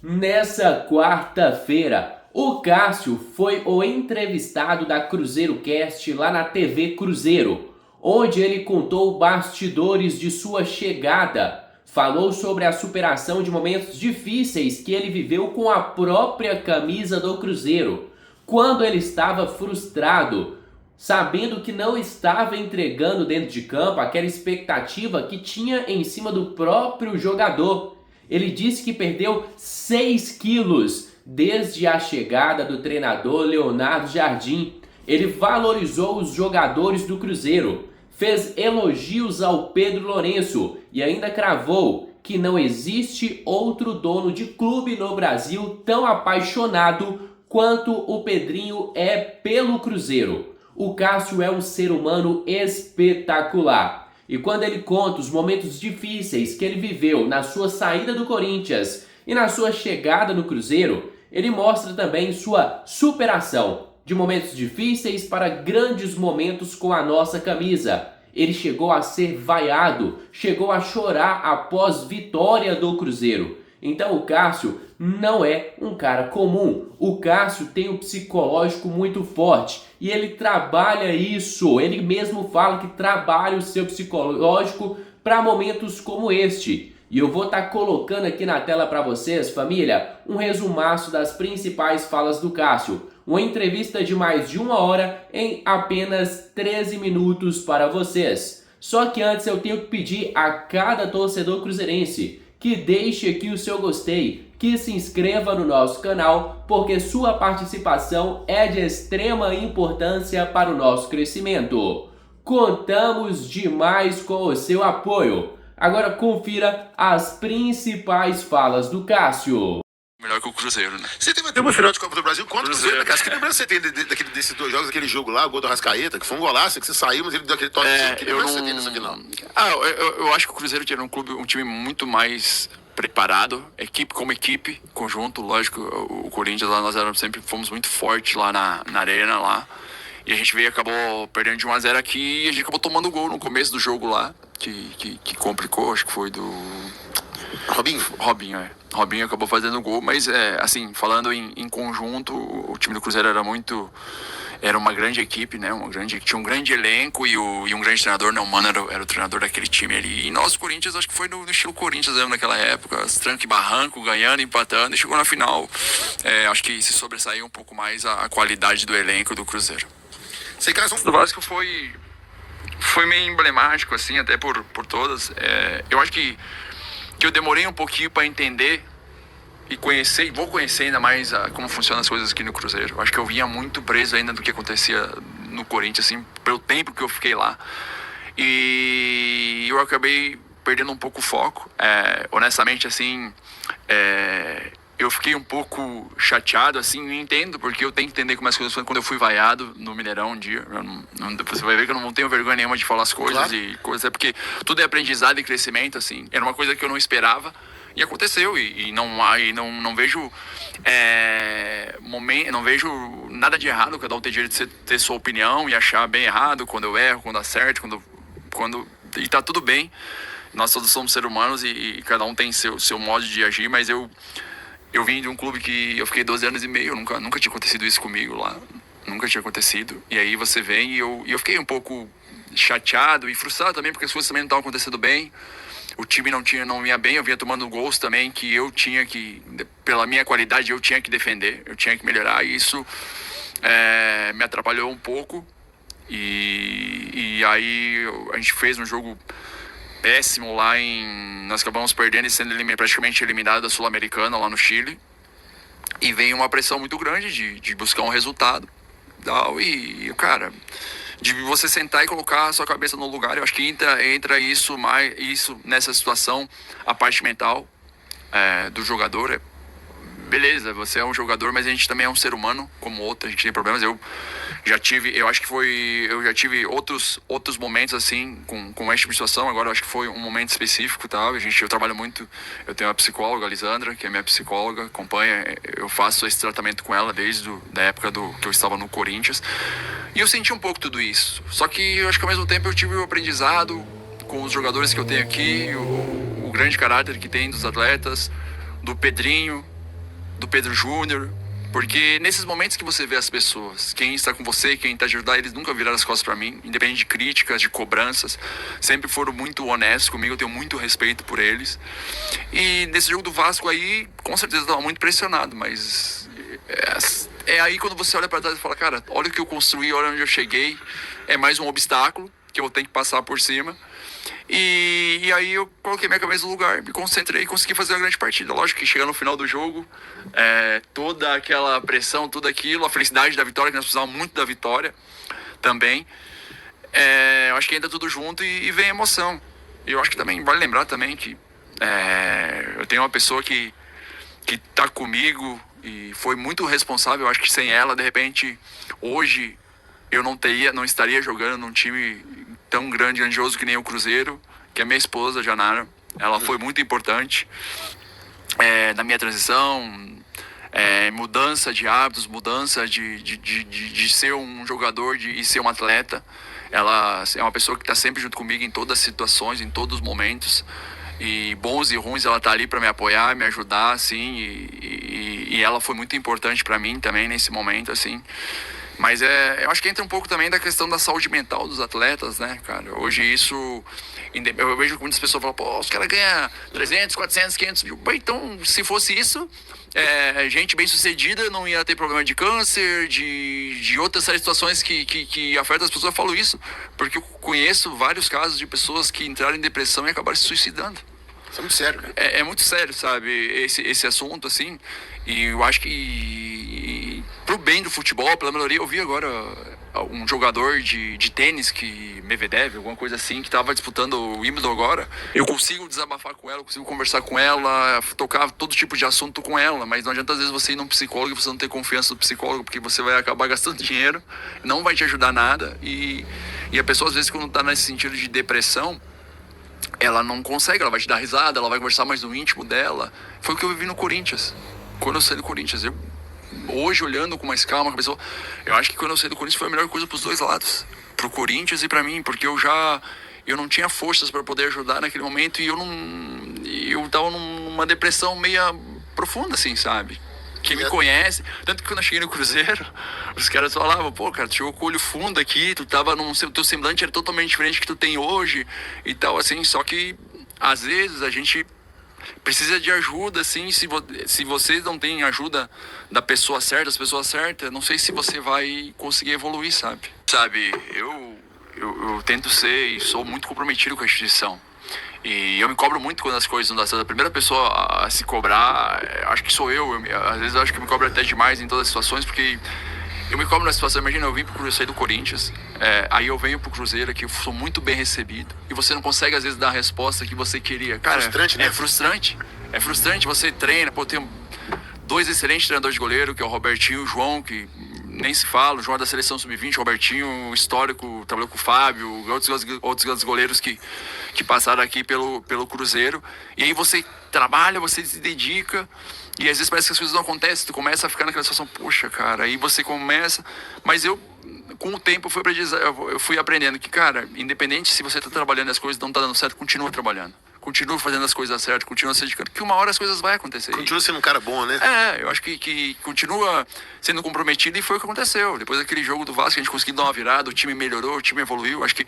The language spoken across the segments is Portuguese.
Nessa quarta-feira, o Cássio foi o entrevistado da Cruzeiro Cast lá na TV Cruzeiro, onde ele contou bastidores de sua chegada, falou sobre a superação de momentos difíceis que ele viveu com a própria camisa do Cruzeiro, quando ele estava frustrado, sabendo que não estava entregando dentro de campo aquela expectativa que tinha em cima do próprio jogador. Ele disse que perdeu 6 quilos desde a chegada do treinador Leonardo Jardim. Ele valorizou os jogadores do Cruzeiro, fez elogios ao Pedro Lourenço e ainda cravou que não existe outro dono de clube no Brasil tão apaixonado quanto o Pedrinho é pelo Cruzeiro. O Cássio é um ser humano espetacular. E quando ele conta os momentos difíceis que ele viveu na sua saída do Corinthians e na sua chegada no Cruzeiro, ele mostra também sua superação de momentos difíceis para grandes momentos com a nossa camisa. Ele chegou a ser vaiado, chegou a chorar após vitória do Cruzeiro. Então o Cássio não é um cara comum. O Cássio tem um psicológico muito forte e ele trabalha isso. Ele mesmo fala que trabalha o seu psicológico para momentos como este. E eu vou estar colocando aqui na tela para vocês, família, um resumaço das principais falas do Cássio. Uma entrevista de mais de 1 hora em apenas 13 minutos para vocês. Só que antes eu tenho que pedir a cada torcedor cruzeirense que deixe aqui o seu gostei, que se inscreva no nosso canal, porque sua participação é de extrema importância para o nosso crescimento. Contamos demais com o seu apoio. Agora confira as principais falas do Cássio. Melhor que o Cruzeiro, né? Você teve uma final de Copa do Brasil contra o Cruzeiro, cara. Que lembrança você tem desses 2 jogos, aquele jogo lá, o gol do Arrascaeta, que foi um golaço, que você saiu, mas ele deu aquele toquezinho. Que lembrança você tem dessa final? Eu acho que o Cruzeiro tinha um time muito mais preparado, equipe como equipe, conjunto, lógico. O Corinthians lá, nós fomos muito fortes lá na arena lá. E a gente acabou perdendo de 1-0 aqui e a gente acabou tomando gol no começo do jogo lá, que complicou, acho que foi do Robinho, é. Robinho acabou fazendo gol, mas assim, falando em conjunto, o time do Cruzeiro era uma grande equipe, né? Tinha um grande elenco e um grande treinador, né? O Mano era o treinador daquele time ali. E nós, Corinthians, acho que foi no estilo Corinthians mesmo naquela época, tranco e barranco, ganhando, empatando, e chegou na final. Acho que se sobressaiu um pouco mais a qualidade do elenco do Cruzeiro. Do Vasco foi meio emblemático, assim, até por todas. Eu acho que eu demorei um pouquinho para entender e vou conhecer ainda mais como funcionam as coisas aqui no Cruzeiro. Eu acho que eu vinha muito preso ainda do que acontecia no Corinthians, assim, pelo tempo que eu fiquei lá. E eu acabei perdendo um pouco o foco. Honestamente, assim, eu fiquei um pouco chateado, assim, eu entendo, porque eu tenho que entender como as coisas foram quando eu fui vaiado no Mineirão um dia. Você vai ver que eu não tenho vergonha nenhuma de falar as coisas, claro. E coisas, é porque tudo é aprendizado e crescimento, assim. Era uma coisa que eu não esperava e aconteceu, e não vejo não vejo nada de errado. Cada um tem direito de ter sua opinião e achar bem errado, quando eu erro, quando acerto, e tá tudo bem. Nós todos somos seres humanos e cada um tem seu modo de agir, mas eu vim de um clube que eu fiquei 12 anos e meio, nunca tinha acontecido isso comigo lá, nunca tinha acontecido. E aí você vem e eu fiquei um pouco chateado e frustrado também, porque as coisas também não estavam acontecendo bem. O time não ia bem, eu vinha tomando gols também que eu tinha que, pela minha qualidade, eu tinha que defender, eu tinha que melhorar. E isso me atrapalhou um pouco. E aí a gente fez um jogo péssimo lá nós acabamos perdendo e sendo praticamente eliminado da Sul-Americana lá no Chile, e vem uma pressão muito grande de buscar um resultado e cara, de você sentar e colocar a sua cabeça no lugar. Eu acho que entra isso nessa situação, a parte mental do jogador. Beleza, você é um jogador, mas a gente também é um ser humano como outro, a gente tem problemas. Eu já tive outros momentos assim com essa situação. Agora eu acho que foi um momento específico, tá? Eu trabalho muito, eu tenho uma psicóloga, a Lisandra, que é minha psicóloga, acompanha, eu faço esse tratamento com ela desde da época que eu estava no Corinthians. E eu senti um pouco tudo isso. Só que eu acho que ao mesmo tempo eu tive o aprendizado com os jogadores que eu tenho aqui, o grande caráter que tem dos atletas, do Pedrinho, do Pedro Júnior, porque nesses momentos que você vê as pessoas, quem está com você, quem está te ajudar, eles nunca viraram as costas para mim, independente de críticas, de cobranças, sempre foram muito honestos comigo, eu tenho muito respeito por eles. E nesse jogo do Vasco aí, com certeza eu estava muito pressionado, mas é aí quando você olha para trás e fala, cara, olha o que eu construí, olha onde eu cheguei, é mais um obstáculo que eu vou ter que passar por cima. E aí eu coloquei minha cabeça no lugar, me concentrei e consegui fazer uma grande partida. Lógico que chegando no final do jogo, toda aquela pressão, tudo aquilo, a felicidade da vitória, que nós precisávamos muito da vitória também. Eu acho que entra tudo junto e vem a emoção. E eu acho que também vale lembrar também que eu tenho uma pessoa que tá comigo e foi muito responsável. Eu acho que sem ela, de repente, hoje eu não estaria jogando num time tão grandioso que nem o Cruzeiro, que é minha esposa, Janara. Ela foi muito importante na minha transição, mudança de hábitos, mudança de ser um jogador e ser um atleta. Ela é uma pessoa que está sempre junto comigo em todas as situações, em todos os momentos, e bons e ruins, ela está ali para me apoiar, me ajudar, assim, e ela foi muito importante para mim também nesse momento, assim. Mas eu acho que entra um pouco também da questão da saúde mental dos atletas, né, cara? Hoje isso... Eu vejo que muitas pessoas falam, pô, os caras ganham 300, 400, 500 mil. Bem, então, se fosse isso, gente bem-sucedida não ia ter problema de câncer, de outras situações que afetam as pessoas. Eu falo isso porque eu conheço vários casos de pessoas que entraram em depressão e acabaram se suicidando. Isso é muito sério, cara. É muito sério, sabe, esse assunto, assim. E eu acho que pro bem do futebol, pela melhoria, eu vi agora um jogador de tênis, que Medvedev, alguma coisa assim, que estava disputando o Wimbledon agora. Eu consigo desabafar com ela, eu consigo conversar com ela, tocar todo tipo de assunto com ela, mas não adianta às vezes você ir num psicólogo e você não ter confiança do psicólogo, porque você vai acabar gastando dinheiro, não vai te ajudar nada, e a pessoa às vezes quando está nesse sentido de depressão, ela não consegue, ela vai te dar risada, ela vai conversar mais no íntimo dela. Foi o que eu vivi no Corinthians. Quando eu saí do Corinthians, hoje olhando com mais calma, eu acho que quando eu saí do Corinthians foi a melhor coisa pros dois lados, pro Corinthians e pra mim, porque eu não tinha forças para poder ajudar naquele momento, e eu tava numa depressão meia profunda, assim, sabe? Quem me conhece, tanto que quando eu cheguei no Cruzeiro, os caras falavam, pô, cara, tu chegou com o olho fundo aqui, tu tava teu semblante era totalmente diferente do que tu tem hoje e tal, assim. Só que às vezes a gente precisa de ajuda, assim. Se você não tem ajuda da pessoa certa, das pessoas certas, não sei se você vai conseguir evoluir, sabe? Eu tento ser e sou muito comprometido com a instituição. E eu me cobro muito quando as coisas não dão certo. A primeira pessoa a se cobrar, acho que sou eu. Às vezes eu acho que eu me cobro até demais em todas as situações, porque eu me cobro na situação. Imagina, eu vim pro Cruzeiro, eu saí do Corinthians, aí eu venho pro Cruzeiro aqui, eu sou muito bem recebido, e você não consegue às vezes dar a resposta que você queria. Cara, frustrante, né? É frustrante, você treina, pô, tem dois excelentes treinadores de goleiro, que é o Robertinho e o João, que nem se fala. O João é da seleção sub-20, o Robertinho, histórico, trabalhou com o Fábio, outros grandes goleiros que passaram aqui pelo Cruzeiro. E aí você trabalha, você se dedica, e às vezes parece que as coisas não acontecem, tu começa a ficar naquela situação, poxa, cara, aí você começa. Mas com o tempo, eu fui aprendendo que, cara, independente se você tá trabalhando e as coisas não tá dando certo, continua trabalhando. Continua fazendo as coisas certas, continua se dedicando, que uma hora as coisas vão acontecer. Continua sendo um cara bom, né? Eu acho que continua sendo comprometido, e foi o que aconteceu. Depois daquele jogo do Vasco, a gente conseguiu dar uma virada, o time melhorou, o time evoluiu. Acho que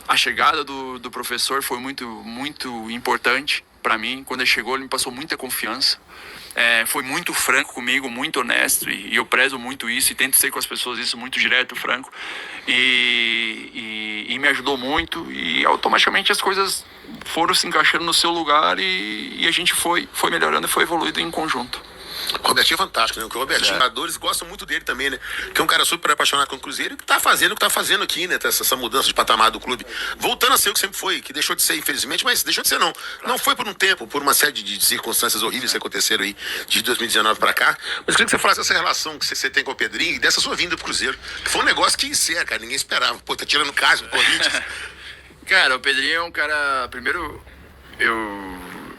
a chegada do professor foi muito, muito importante para mim. Quando ele chegou, ele me passou muita confiança. Foi muito franco comigo, muito honesto, e eu prezo muito isso e tento ser com as pessoas isso muito direto, franco, e me ajudou muito, e automaticamente as coisas foram se encaixando no seu lugar, e a gente foi melhorando e foi evoluindo em conjunto. O Robertinho é fantástico, né? O Robertinho, os jogadores gostam muito dele também, né? Que é um cara super apaixonado com o Cruzeiro e que tá fazendo o que tá fazendo aqui, né? Essa mudança de patamar do clube. Voltando a ser o que sempre foi, que deixou de ser, infelizmente, mas deixou de ser não. Não foi por um tempo, por uma série de circunstâncias horríveis que aconteceram aí de 2019 pra cá. Mas eu queria que você falasse dessa relação que você tem com o Pedrinho e dessa sua vinda pro Cruzeiro. Que foi um negócio que, sério, cara, ninguém esperava. Pô, tá tirando caso do Corinthians. Cara, o Pedrinho é um cara... Primeiro,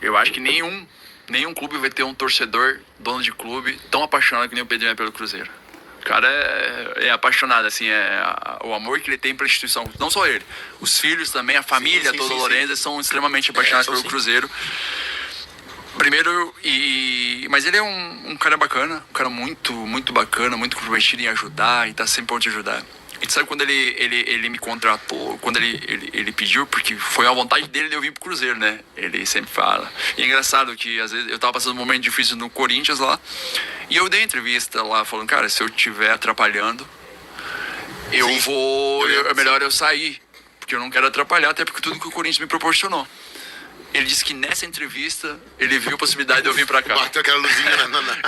eu acho que nenhum clube vai ter um torcedor, dono de clube, tão apaixonado que nem o Pedrinho é pelo Cruzeiro. O cara é apaixonado, assim, o amor que ele tem pela instituição. Não só ele, os filhos também, a família toda Lorenza são extremamente apaixonados pelo Cruzeiro. Primeiro, e Mas ele é um cara bacana, um cara muito, muito bacana, muito comprometido em ajudar e tá sempre pronto de ajudar. A gente sabe quando ele me contratou, quando ele pediu, porque foi a vontade dele de eu vir pro Cruzeiro, né? Ele sempre fala. E é engraçado que às vezes eu tava passando um momento difícil no Corinthians lá, e eu dei entrevista lá falando, cara, se eu estiver atrapalhando, é melhor eu sair, porque eu não quero atrapalhar, até porque tudo que o Corinthians me proporcionou. Ele disse que nessa entrevista ele viu a possibilidade de eu vir pra cá. Bateu aquela luzinha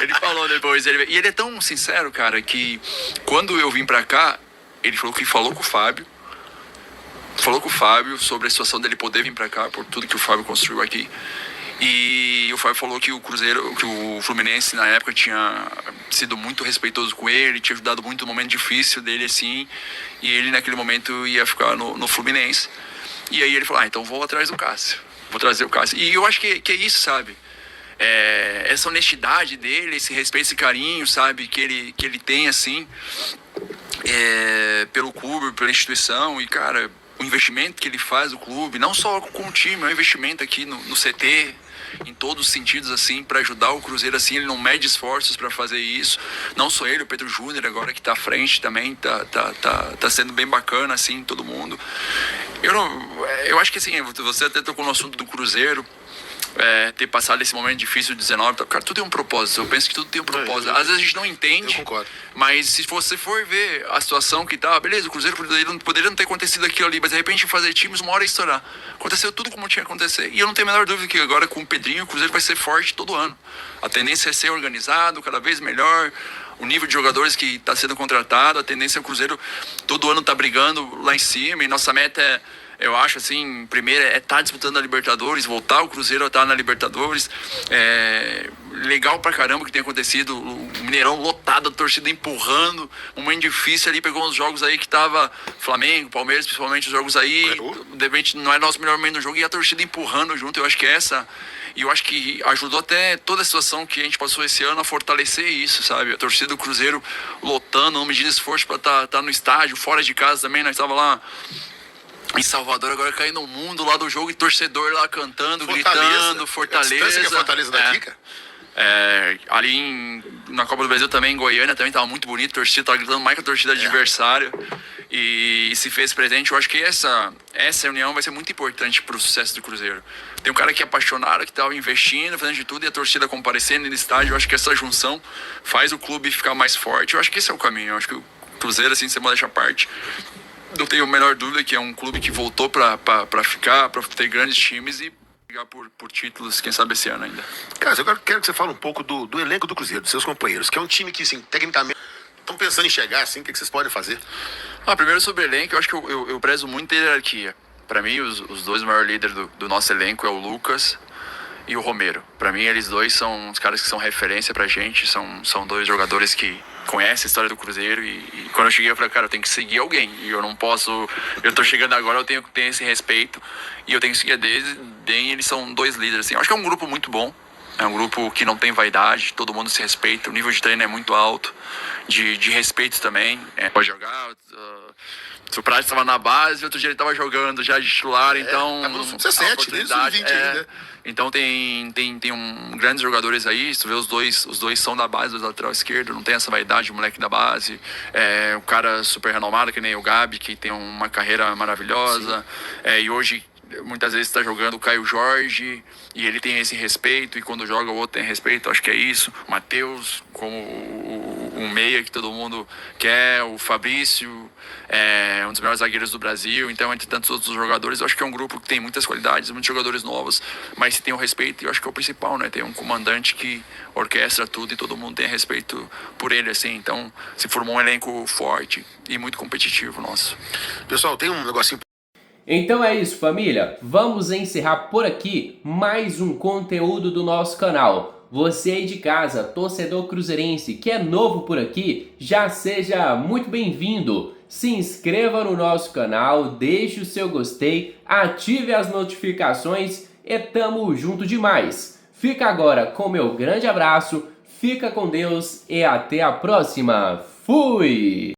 Ele falou depois. E ele é tão sincero, cara, que quando eu vim pra cá, ele falou que falou com o Fábio. Falou com o Fábio sobre a situação dele poder vir pra cá, por tudo que o Fábio construiu aqui. E o Fábio falou que o Cruzeiro, que o Fluminense na época tinha sido muito respeitoso com ele, tinha ajudado muito no momento difícil dele, assim. E ele naquele momento ia ficar no Fluminense. E aí ele falou, então vou atrás do Cássio. Vou trazer o Cássio. E eu acho que é isso, sabe? Essa honestidade dele, esse respeito, esse carinho, sabe? Que ele tem, assim, pelo clube, pela instituição. E, cara, o investimento que ele faz no clube, não só com o time, é um investimento aqui no CT, em todos os sentidos, assim, para ajudar o Cruzeiro, assim. Ele não mede esforços para fazer isso. Não só ele, o Pedro Júnior, agora que tá à frente também, tá sendo bem bacana, assim, todo mundo. Eu acho que, assim, você até tocou no assunto do Cruzeiro, ter passado esse momento difícil de 19, cara, tudo tem um propósito. Eu penso que tudo tem um propósito. Às vezes a gente não entende. Eu concordo. Mas se você for ver a situação que tá, beleza, o Cruzeiro poderia não ter acontecido aquilo ali, mas de repente fazer times, uma hora ia estourar. Aconteceu tudo como tinha que acontecer. E eu não tenho a menor dúvida que agora com o Pedrinho, o Cruzeiro vai ser forte todo ano. A tendência é ser organizado, cada vez melhor. O nível de jogadores que está sendo contratado, a tendência é o Cruzeiro todo ano tá brigando lá em cima. E nossa meta eu acho, assim, primeiro estar disputando a Libertadores, voltar o Cruzeiro a estar na Libertadores. Legal pra caramba o que tem acontecido, o Mineirão lotado, a torcida empurrando, um momento difícil ali, pegou uns jogos aí que tava Flamengo, Palmeiras, principalmente os jogos aí, de repente não é nosso melhor momento no jogo, e a torcida empurrando junto. Eu acho que e eu acho que ajudou até toda a situação que a gente passou esse ano a fortalecer isso, sabe? A torcida do Cruzeiro lotando, não medindo esforço pra tá no estádio, fora de casa também, nós tava lá em Salvador, agora caindo no mundo lá do jogo, e torcedor lá cantando, gritando, Fortaleza. A distância que é Fortaleza daqui, cara? Ali na Copa do Brasil também, em Goiânia, também tava muito bonito, a torcida tava gritando mais que a torcida adversária, e se fez presente. Eu acho que essa reunião vai ser muito importante pro sucesso do Cruzeiro. Tem um cara que é apaixonado, que tava investindo, fazendo de tudo, e a torcida comparecendo no estádio. Eu acho que essa junção faz o clube ficar mais forte. Eu acho que esse é o caminho. Eu acho que o Cruzeiro, assim, sem modéstia à parte, não tenho a menor dúvida que é um clube que voltou pra ficar, pra ter grandes times e brigar por títulos, quem sabe esse ano ainda. Cara, eu quero que você fale um pouco do elenco do Cruzeiro, dos seus companheiros, que é um time que, assim, tecnicamente, estão pensando em chegar, assim, o que vocês podem fazer? Primeiro sobre o elenco, eu acho que eu prezo muito a hierarquia. Pra mim, os dois maiores líderes do nosso elenco é o Lucas e o Romero. Pra mim, eles dois são os caras que são referência pra gente, são dois jogadores que conhecem a história do Cruzeiro, e quando eu cheguei eu falei, cara, eu tenho que seguir alguém, e eu não posso, eu tô chegando agora, eu tenho que ter esse respeito, e eu tenho que seguir deles, e eles são dois líderes, assim. Eu acho que é um grupo muito bom, é um grupo que não tem vaidade, todo mundo se respeita, o nível de treino é muito alto, de respeito também, pode jogar, se o Prato estava na base, outro dia ele estava jogando já de titular, então... Tava no sub-17, desde o 20 ainda. Então tem grandes jogadores aí, se tu vê os dois são da base, do lateral esquerdo, não tem essa vaidade, o moleque da base, o cara super renomado, que nem o Gabi, que tem uma carreira maravilhosa, e hoje muitas vezes está jogando o Caio Jorge, e ele tem esse respeito, e quando joga o outro tem respeito. Acho que é isso. O Matheus, como um meia que todo mundo quer, o Fabrício, um dos melhores zagueiros do Brasil. Então, entre tantos outros jogadores, eu acho que é um grupo que tem muitas qualidades, muitos jogadores novos, mas tem o respeito, e eu acho que é o principal, né? Tem um comandante que orquestra tudo e todo mundo tem respeito por ele, assim. Então, se formou um elenco forte e muito competitivo nosso. Pessoal, tem um negocinho. Então é isso, família. Vamos encerrar por aqui mais um conteúdo do nosso canal. Você aí de casa, torcedor cruzeirense, que é novo por aqui, já seja muito bem-vindo. Se inscreva no nosso canal, deixe o seu gostei, ative as notificações e tamo junto demais. Fica agora com meu grande abraço, fica com Deus e até a próxima. Fui!